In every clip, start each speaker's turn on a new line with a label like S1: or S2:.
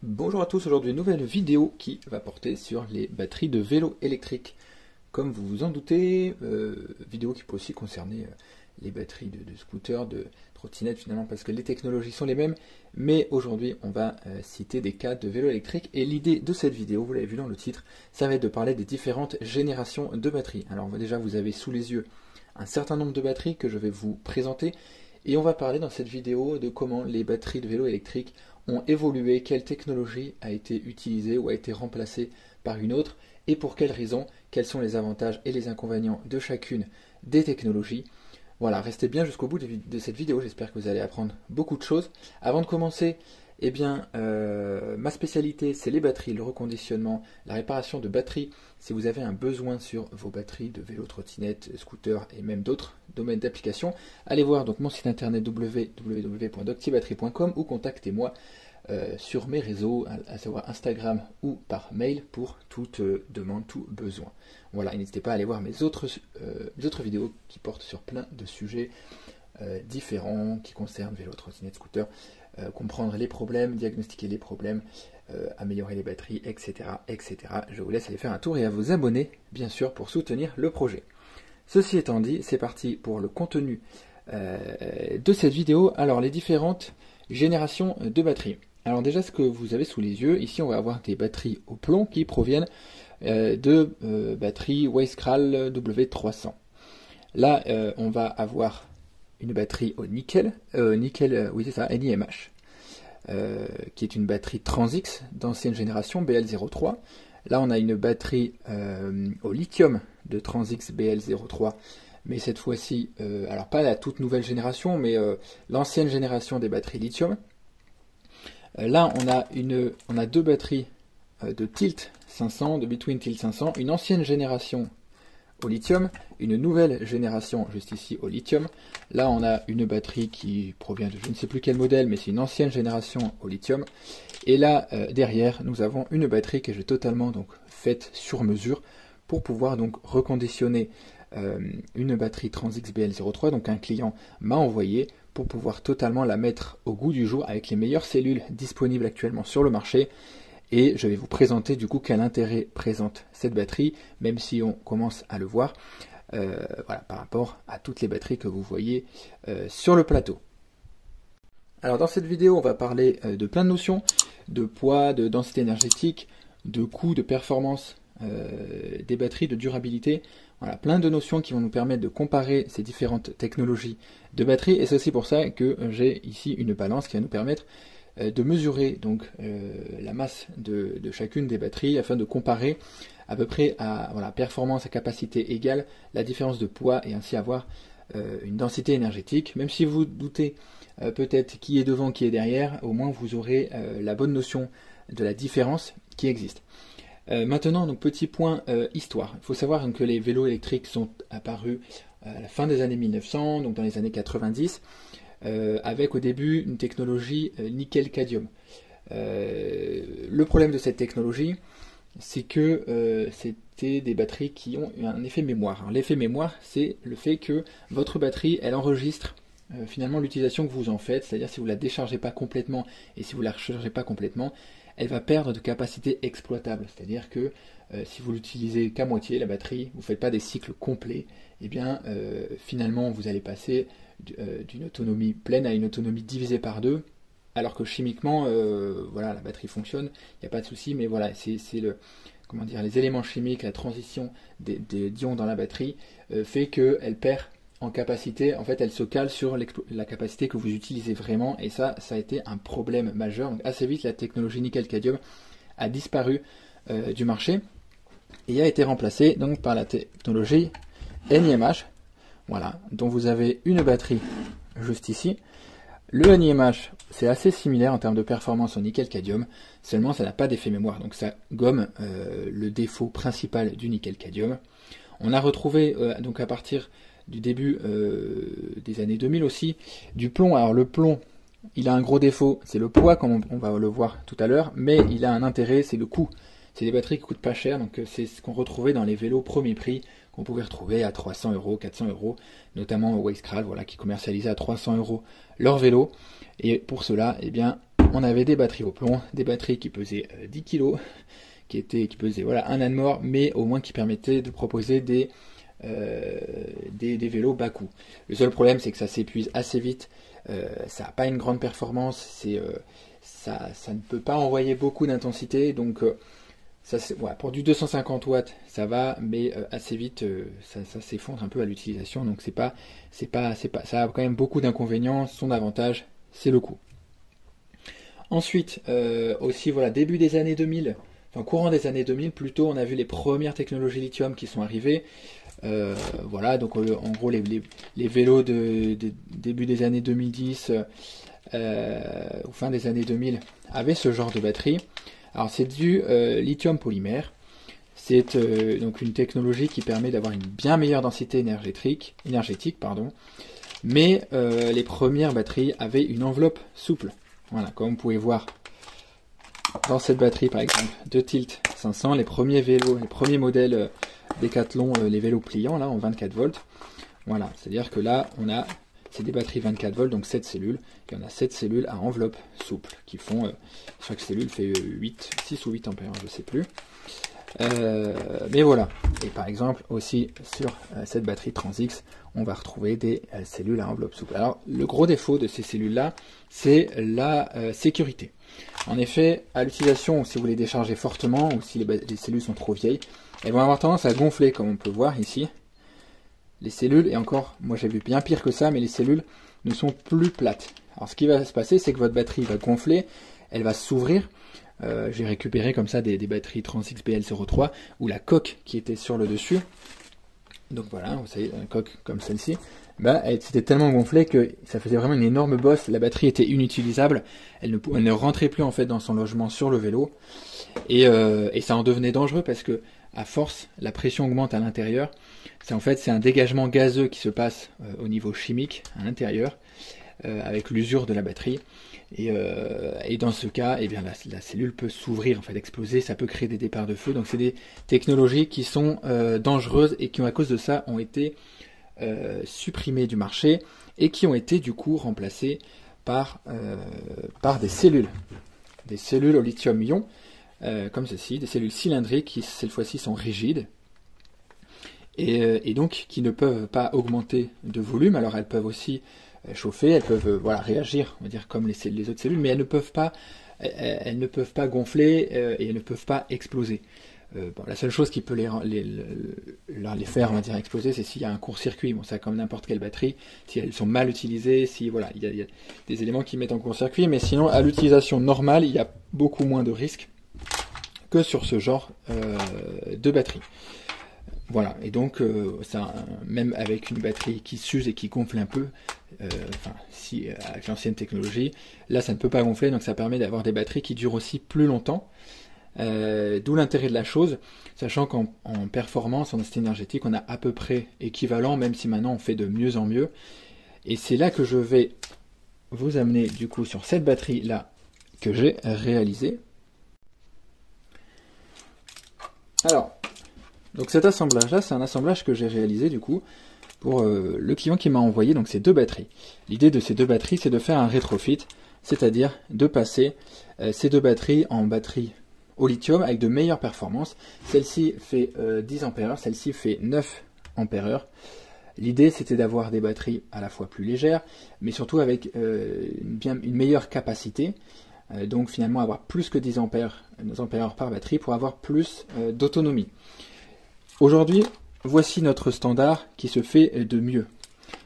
S1: Bonjour à tous, aujourd'hui une nouvelle vidéo qui va porter sur les batteries de vélo électrique. Comme vous vous en doutez, vidéo qui peut aussi concerner les batteries de scooters, de trottinettes finalement, parce que les technologies sont les mêmes. Mais aujourd'hui, on va citer des cas de vélo électrique. Et l'idée de cette vidéo, vous l'avez vu dans le titre, ça va être de parler des différentes générations de batteries. Alors déjà, vous avez sous les yeux un certain nombre de batteries que je vais vous présenter. Et on va parler dans cette vidéo de comment les batteries de vélo électrique ont évolué, quelle technologie a été utilisée ou a été remplacée par une autre, et pour quelles raisons, quels sont les avantages et les inconvénients de chacune des technologies. Voilà, restez bien jusqu'au bout de cette vidéo, j'espère que vous allez apprendre beaucoup de choses. Avant de commencer, eh bien, ma spécialité, c'est les batteries, le reconditionnement, la réparation de batteries. Si vous avez un besoin sur vos batteries de vélo, trottinette, scooter et même d'autres domaines d'application, allez voir donc mon site internet www.doctibatterie.com ou contactez-moi sur mes réseaux, à savoir Instagram ou par mail pour toute demande, tout besoin. Voilà, et n'hésitez pas à aller voir mes autres vidéos qui portent sur plein de sujets différents qui concernent vélo, trottinette, scooter. Comprendre les problèmes, diagnostiquer les problèmes, améliorer les batteries, etc., etc. Je vous laisse aller faire un tour et à vous abonner, bien sûr, pour soutenir le projet. Ceci étant dit, c'est parti pour le contenu de cette vidéo. Alors, les différentes générations de batteries. Alors déjà, ce que vous avez sous les yeux, ici, on va avoir des batteries au plomb qui proviennent de batteries Weisskral W300. Là, on va avoir une batterie au nickel, oui c'est ça, NiMH, qui est une batterie Transix d'ancienne génération, BL03. Là on a une batterie au lithium de Transix BL03, mais cette fois-ci, alors pas la toute nouvelle génération, mais l'ancienne génération des batteries lithium. Là on a deux batteries de Tilt 500, de Between Tilt 500, une ancienne génération au lithium, une nouvelle génération juste ici au lithium. Là on a une batterie qui provient de je ne sais plus quel modèle, mais c'est une ancienne génération au lithium. Et là derrière nous avons une batterie que j'ai totalement donc faite sur mesure pour pouvoir donc reconditionner une batterie Transix BL03, donc un client m'a envoyé pour pouvoir totalement la mettre au goût du jour avec les meilleures cellules disponibles actuellement sur le marché. Et je vais vous présenter du coup quel intérêt présente cette batterie, même si on commence à le voir voilà, par rapport à toutes les batteries que vous voyez sur le plateau. Alors dans cette vidéo, on va parler de plein de notions, de poids, de densité énergétique, de coût, de performance des batteries, de durabilité. Voilà, plein de notions qui vont nous permettre de comparer ces différentes technologies de batterie. Et c'est aussi pour ça que j'ai ici une balance qui va nous permettre de mesurer donc la masse de chacune des batteries afin de comparer à peu près à voilà, performance à capacité égale la différence de poids et ainsi avoir une densité énergétique. Même si vous doutez peut-être qui est devant, qui est derrière, au moins vous aurez la bonne notion de la différence qui existe. Maintenant, donc petit point histoire. Il faut savoir que les vélos électriques sont apparus à la fin des années 1900, donc dans les années 90. Avec au début une technologie nickel-cadmium. Le problème de cette technologie, c'est que c'était des batteries qui ont un effet mémoire. L'effet mémoire, c'est le fait que votre batterie, elle enregistre finalement l'utilisation que vous en faites, c'est-à-dire si vous ne la déchargez pas complètement et si vous ne la rechargez pas complètement, elle va perdre de capacité exploitable. C'est-à-dire que si vous l'utilisez qu'à moitié, la batterie, vous ne faites pas des cycles complets, et bien finalement vous allez passer d'une autonomie pleine à une autonomie divisée par deux, alors que chimiquement, voilà, la batterie fonctionne, il n'y a pas de souci, mais voilà, c'est comment dire, les éléments chimiques, la transition des ions dans la batterie fait qu'elle perd en capacité, en fait elle se cale sur la capacité que vous utilisez vraiment, et ça a été un problème majeur. Donc assez vite la technologie nickel-cadmium a disparu du marché et a été remplacée donc par la technologie NiMH, voilà, dont vous avez une batterie juste ici. Le NiMH, c'est assez similaire en termes de performance au nickel-cadmium, seulement ça n'a pas d'effet mémoire, donc ça gomme le défaut principal du nickel-cadmium. On a retrouvé, donc à partir du début des années 2000 aussi, du plomb. Alors le plomb, il a un gros défaut, c'est le poids, comme on va le voir tout à l'heure, mais il a un intérêt, c'est le coût. C'est des batteries qui coûtent pas cher, donc c'est ce qu'on retrouvait dans les vélos premier prix, qu'on pouvait retrouver à 300 €, 400 €, notamment Weisskral, voilà, qui commercialisait à 300 € leur vélo. Et pour cela, eh bien, on avait des batteries au plomb, des batteries qui pesaient 10 kg, qui pesaient voilà, un âne mort, mais au moins qui permettaient de proposer des vélos bas coût. Le seul problème, c'est que ça s'épuise assez vite, ça n'a pas une grande performance, ça ne peut pas envoyer beaucoup d'intensité, donc voilà, pour du 250 watts, ça va, mais assez vite, ça s'effondre un peu à l'utilisation, donc ça a quand même beaucoup d'inconvénients. Son avantage, c'est le coût. Ensuite, aussi, voilà, début des années 2000, enfin courant des années 2000 plutôt, on a vu les premières technologies lithium qui sont arrivées. Voilà, donc en gros, les vélos de début des années 2010, ou fin des années 2000, avaient ce genre de batterie. Alors c'est du lithium polymère, c'est donc une technologie qui permet d'avoir une bien meilleure densité énergétique, mais les premières batteries avaient une enveloppe souple. Voilà, comme vous pouvez voir dans cette batterie par exemple de Tilt 500, les premiers vélos, les premiers modèles Decathlon, les vélos pliants là en 24 volts. Voilà, c'est-à-dire que là c'est des batteries 24 volts, donc 7 cellules, et on a 7 cellules à enveloppe souple, qui font, chaque cellule fait 6 ou 8 ampères, je ne sais plus. Mais voilà, et par exemple aussi sur cette batterie Transix, on va retrouver des cellules à enveloppe souple. Alors le gros défaut de ces cellules-là, c'est la sécurité. En effet, à l'utilisation, si vous les déchargez fortement, ou si les cellules sont trop vieilles, elles vont avoir tendance à gonfler, comme on peut voir ici. Les cellules, et encore, moi j'ai vu bien pire que ça, mais les cellules ne sont plus plates. Alors ce qui va se passer, c'est que votre batterie va gonfler, elle va s'ouvrir. J'ai récupéré comme ça des batteries Transix BL03, où la coque qui était sur le dessus, donc voilà, vous savez, une coque comme celle-ci, elle s'était tellement gonflée que ça faisait vraiment une énorme bosse, la batterie était inutilisable, elle ne rentrait plus en fait dans son logement sur le vélo, et ça en devenait dangereux parce que à force, la pression augmente à l'intérieur. C'est un dégagement gazeux qui se passe au niveau chimique à l'intérieur, avec l'usure de la batterie. Et dans ce cas, eh bien, la cellule peut s'ouvrir, en fait, exploser, ça peut créer des départs de feu. Donc c'est des technologies qui sont dangereuses et qui, à cause de ça, ont été supprimées du marché et qui ont été du coup remplacées par des cellules au lithium-ion. Comme ceci, des cellules cylindriques qui cette fois-ci sont rigides et donc qui ne peuvent pas augmenter de volume. Alors elles peuvent aussi chauffer, elles peuvent voilà, réagir, on va dire comme les autres cellules, mais elles ne peuvent pas gonfler et elles ne peuvent pas exploser. Bon, la seule chose qui peut les faire, on va dire, exploser, c'est s'il y a un court-circuit. Bon, ça comme n'importe quelle batterie, si elles sont mal utilisées, si voilà, il y a des éléments qui mettent en court-circuit, mais sinon à l'utilisation normale, il y a beaucoup moins de risques que sur ce genre de batterie. Voilà, et donc même avec une batterie qui s'use et qui gonfle un peu, avec l'ancienne technologie, là ça ne peut pas gonfler, donc ça permet d'avoir des batteries qui durent aussi plus longtemps. D'où l'intérêt de la chose, sachant qu'en performance, en densité énergétique, on a à peu près équivalent, même si maintenant on fait de mieux en mieux. Et c'est là que je vais vous amener du coup sur cette batterie là que j'ai réalisée. Alors, donc cet assemblage-là, c'est un assemblage que j'ai réalisé du coup pour le client qui m'a envoyé donc ces deux batteries. L'idée de ces deux batteries, c'est de faire un rétrofit, c'est-à-dire de passer ces deux batteries en batterie au lithium avec de meilleures performances. Celle-ci fait 10 ampères, celle-ci fait 9 ampères. L'idée, c'était d'avoir des batteries à la fois plus légères, mais surtout avec une meilleure capacité. Donc finalement avoir plus que 10 ampères par batterie pour avoir plus d'autonomie. Aujourd'hui, voici notre standard qui se fait de mieux.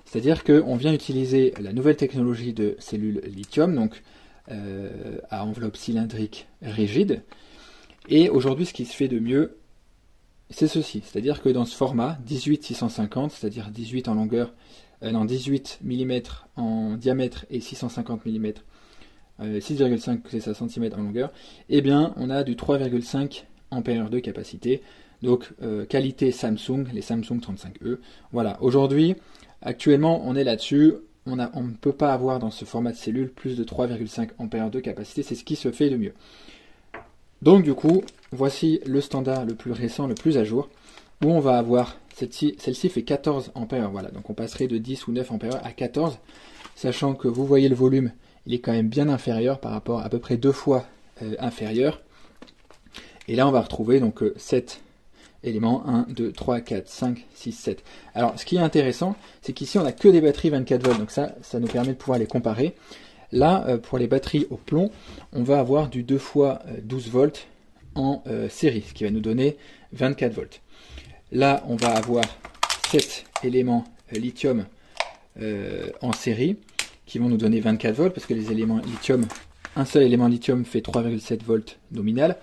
S1: C'est-à-dire qu'on vient utiliser la nouvelle technologie de cellules lithium, donc à enveloppe cylindrique rigide. Et aujourd'hui, ce qui se fait de mieux, c'est ceci. C'est-à-dire que dans ce format 18-650, c'est-à-dire 18 en longueur, 18 mm en diamètre et 650 mm 6,5 cm en longueur, eh bien on a du 3,5 ampères de capacité, donc qualité Samsung, les Samsung 35E. Voilà, aujourd'hui, actuellement on est là-dessus, on ne peut pas avoir dans ce format de cellule plus de 3,5 ampères de capacité, c'est ce qui se fait de mieux. Donc du coup, voici le standard le plus récent, le plus à jour, où on va avoir, celle-ci fait 14 ampères, voilà, donc on passerait de 10 ou 9 ampères à 14, sachant que vous voyez le volume, il est quand même bien inférieur par rapport à peu près 2 fois inférieur. Et là, on va retrouver donc 7 éléments, 1, 2, 3, 4, 5, 6, 7. Alors, ce qui est intéressant, c'est qu'ici, on n'a que des batteries 24 volts, donc ça nous permet de pouvoir les comparer. Là, pour les batteries au plomb, on va avoir du 2 fois 12 volts en série, ce qui va nous donner 24 volts. Là, on va avoir 7 éléments lithium en série, qui vont nous donner 24 volts, parce que les éléments lithium, un seul élément lithium fait 3,7 volts nominal.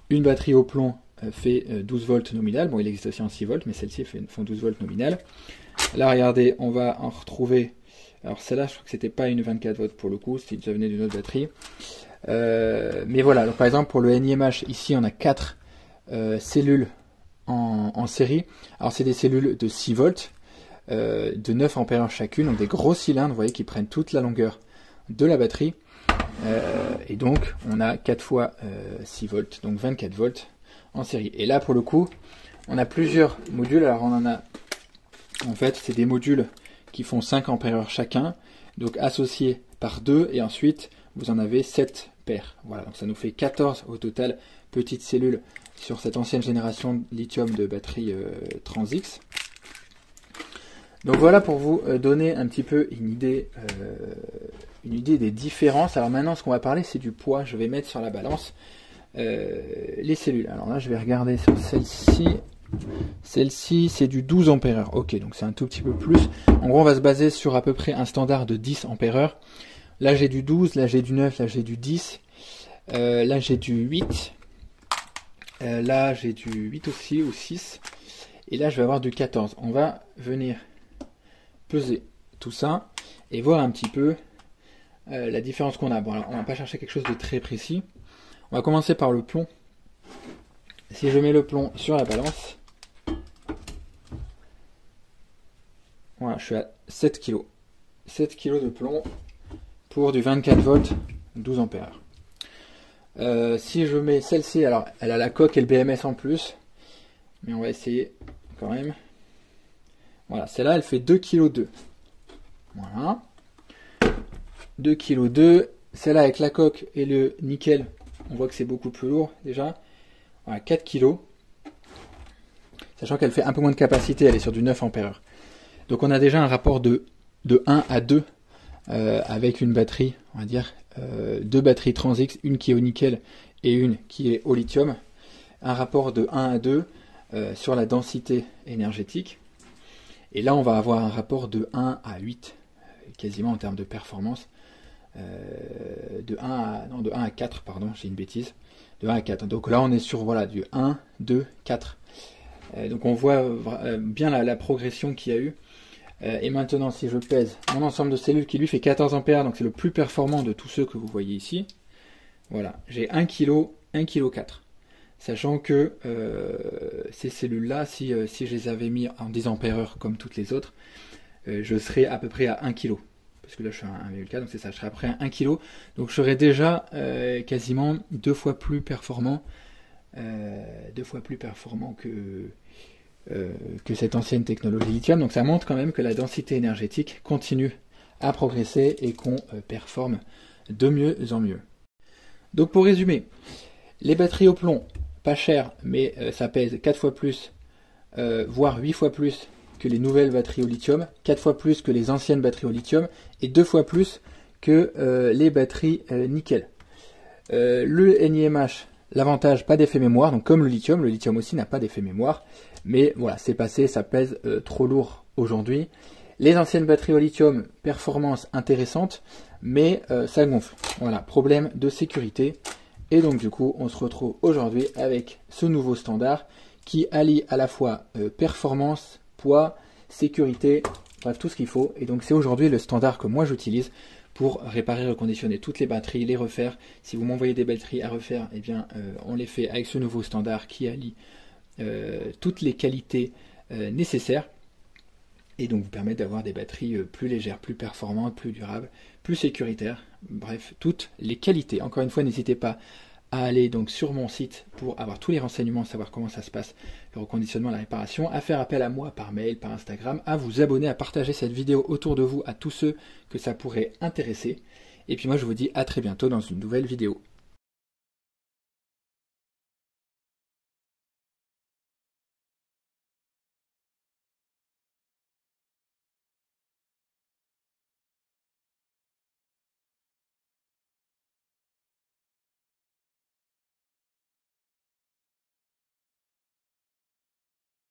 S1: Une batterie au plomb fait 12 volts nominal. Bon, il existe aussi en 6 volts, mais celle-ci font 12 volts nominal. Là, regardez, on va en retrouver. Alors, celle-là, je crois que c'était pas une 24 volts pour le coup, ça venait d'une autre batterie. Mais voilà, donc, par exemple, pour le NiMH, ici, on a 4 cellules en série. Alors, c'est des cellules de 6 volts, de 9 ampères chacune, donc des gros cylindres, vous voyez, qui prennent toute la longueur de la batterie. Et donc, on a 4 fois 6 volts, donc 24 volts en série. Et là, pour le coup, on a plusieurs modules. Alors, on en a, en fait, c'est des modules qui font 5 ampères chacun, donc associés par 2, et ensuite, vous en avez 7 paires. Voilà, donc ça nous fait 14 au total petites cellules sur cette ancienne génération lithium de batterie Transix. Donc voilà pour vous donner un petit peu une idée des différences. Alors maintenant, ce qu'on va parler, c'est du poids. Je vais mettre sur la balance les cellules. Alors là, je vais regarder sur celle-ci. Celle-ci, c'est du 12 ampères. Ok, donc c'est un tout petit peu plus. En gros, on va se baser sur à peu près un standard de 10 ampères. Là, j'ai du 12, là, j'ai du 9, là, j'ai du 10. Là, j'ai du 8. Là, j'ai du 8 aussi, ou 6. Et là, je vais avoir du 14. On va venir peser tout ça et voir un petit peu la différence qu'on a. Bon, alors, on va pas chercher quelque chose de très précis. On va commencer par le plomb. Si je mets le plomb sur la balance, voilà, je suis à 7 kg. 7 kg de plomb pour du 24 volts, 12 ampères. Si je mets celle-ci, alors elle a la coque et le BMS en plus, mais on va essayer quand même. Voilà, celle-là, elle fait 2,2 kg. Voilà. 2,2 kg. Celle-là, avec la coque et le nickel, on voit que c'est beaucoup plus lourd déjà. Voilà, 4 kg. Sachant qu'elle fait un peu moins de capacité, elle est sur du 9 ampères. Donc on a déjà un rapport de 1 à 2 avec une batterie, on va dire, 2 batteries Transix, une qui est au nickel et une qui est au lithium. Un rapport de 1 à 2 sur la densité énergétique. Et là, on va avoir un rapport de 1 à 8, quasiment en termes de performance. De 1 à 4, pardon, j'ai une bêtise. De 1 à 4. Donc là, on est sur voilà, du 1, 2, 4. Donc on voit bien la progression qu'il y a eu. Et maintenant, si je pèse mon ensemble de cellules qui lui fait 14 ampères, donc c'est le plus performant de tous ceux que vous voyez ici. Voilà, j'ai 1 kg, 1 kg 4. Sachant que ces cellules-là, si je les avais mis en 10 ampères comme toutes les autres, je serais à peu près à 1 kg. Parce que là, je suis à 1,4, donc c'est ça, je serais à peu près à 1 kg. Donc je serais déjà quasiment 2 fois plus performant, que cette ancienne technologie lithium. Donc ça montre quand même que la densité énergétique continue à progresser et qu'on performe de mieux en mieux. Donc pour résumer, les batteries au plomb, pas chères, mais ça pèse 4 fois plus, voire 8 fois plus que les nouvelles batteries au lithium, 4 fois plus que les anciennes batteries au lithium, et 2 fois plus que les batteries nickel. Le NiMH, l'avantage, pas d'effet mémoire, donc comme le lithium aussi n'a pas d'effet mémoire, mais voilà, c'est passé, ça pèse trop lourd aujourd'hui. Les anciennes batteries au lithium, performance intéressante, mais ça gonfle. Voilà, problème de sécurité. Et donc du coup, on se retrouve aujourd'hui avec ce nouveau standard qui allie à la fois performance, poids, sécurité, bref, tout ce qu'il faut. Et donc c'est aujourd'hui le standard que moi j'utilise pour réparer, reconditionner toutes les batteries, les refaire. Si vous m'envoyez des batteries à refaire, eh bien, on les fait avec ce nouveau standard qui allie toutes les qualités nécessaires et donc vous permet d'avoir des batteries plus légères, plus performantes, plus durables, plus sécuritaires. Bref, toutes les qualités. Encore une fois, n'hésitez pas à aller donc sur mon site pour avoir tous les renseignements, savoir comment ça se passe, le reconditionnement, la réparation, à faire appel à moi par mail, par Instagram, à vous abonner, à partager cette vidéo autour de vous, à tous ceux que ça pourrait intéresser. Et puis moi je vous dis à très bientôt dans une nouvelle vidéo.